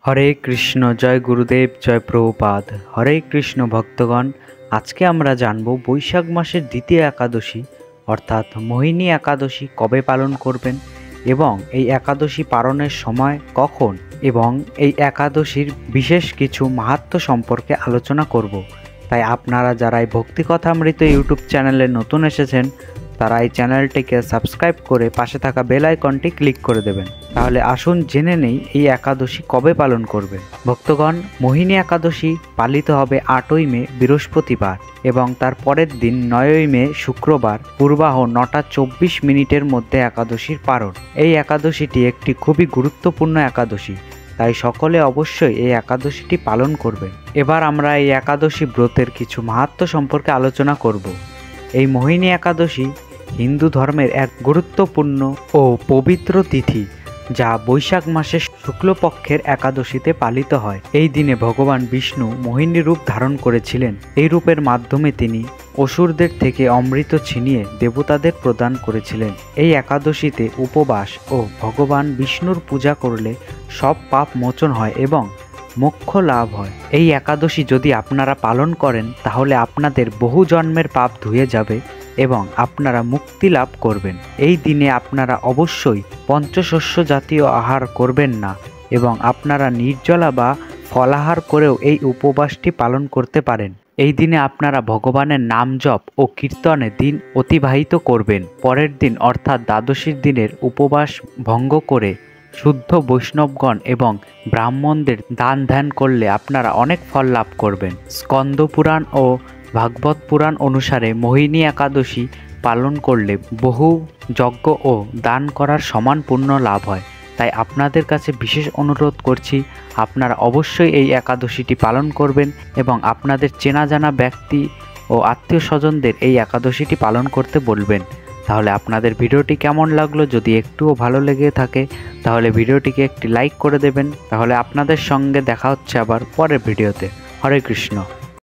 হরে কৃষ্ণ। জয় গুরুদেব, জয় প্রভুপাদ। হরে কৃষ্ণ ভক্তগণ, আজকে আমরা জানব বৈশাখ মাসের দ্বিতীয় একাদশী অর্থাৎ মোহিনী একাদশী কবে পালন করবেন এবং এই একাদশী পালনের সময় কখন, এবং এই একাদশীর বিশেষ কিছু মাহাত্ম্য সম্পর্কে আলোচনা করব। তাই আপনারা যারা এই ভক্তিকথামৃত ইউটিউব চ্যানেলে নতুন এসেছেন তারা এই চ্যানেলটিকে সাবস্ক্রাইব করে পাশে থাকা বেল আইকনটি ক্লিক করে দেবেন। তাহলে আসুন জেনে নেই এই একাদশী কবে পালন করবেন। ভক্তগণ, মোহিনী একাদশী পালিত হবে 8ই মে বৃহস্পতিবার এবং তার পরের দিন 9ই মে শুক্রবার পূর্বাহ 9:24 মধ্যে একাদশীর পালন। এই একাদশীটি একটি খুবই গুরুত্বপূর্ণ একাদশী, তাই সকলে অবশ্যই এই একাদশীটি পালন করবেন। এবার আমরা এই একাদশী ব্রতের কিছু মাহাত্ম্য সম্পর্কে আলোচনা করব। এই মোহিনী একাদশী হিন্দু ধর্মের এক গুরুত্বপূর্ণ ও পবিত্র তিথি, যা বৈশাখ মাসের শুক্লপক্ষের একাদশীতে পালিত হয়। এই দিনে ভগবান বিষ্ণু মোহিনী রূপ ধারণ করেছিলেন। এই রূপের মাধ্যমে তিনি অসুরদের থেকে অমৃত ছিনিয়ে দেবতাদের প্রদান করেছিলেন। এই একাদশীতে উপবাস ও ভগবান বিষ্ণুর পূজা করলে সব পাপ মোচন হয় এবং মোক্ষ লাভ হয়। এই একাদশী যদি আপনারা পালন করেন তাহলে আপনাদের বহু জন্মের পাপ ধুয়ে যাবে এবং আপনারা মুক্তি লাভ করবেন। এই দিনে আপনারা অবশ্যই পঞ্চশস্য জাতীয় আহার করবেন না এবং আপনারা নির্জলা বা ফলাহার করেও এই উপবাসটি পালন করতে পারেন। এই দিনে আপনারা ভগবানের নাম জপ ও কীর্তনে দিন অতিবাহিত করবেন। পরের দিন অর্থাৎ দ্বাদশীর দিনের উপবাস ভঙ্গ করে শুদ্ধ বৈষ্ণবগণ এবং ব্রাহ্মণদের দান ধ্যান করলে আপনারা অনেক ফল লাভ করবেন। স্কন্দ পুরাণ ও ভাগবত পুরাণ অনুসারে মোহিনী একাদশী পালন করলে বহু যজ্ঞ ও দান করার সমান পুণ্য লাভ হয়। তাই আপনাদের কাছে বিশেষ অনুরোধ করছি, আপনারা অবশ্যই এই একাদশীটি পালন করবেন এবং আপনাদের চেনা জানা ব্যক্তি ও আত্মীয় স্বজনদের এই একাদশীটি পালন করতে বলবেন। তাহলে আপনাদের ভিডিওটি কেমন লাগলো? যদি একটুও ভালো লেগে থাকে তাহলে ভিডিওটিকে একটি লাইক করে দেবেন। তাহলে আপনাদের সঙ্গে দেখা হচ্ছে আবার পরের ভিডিওতে। হরে কৃষ্ণ।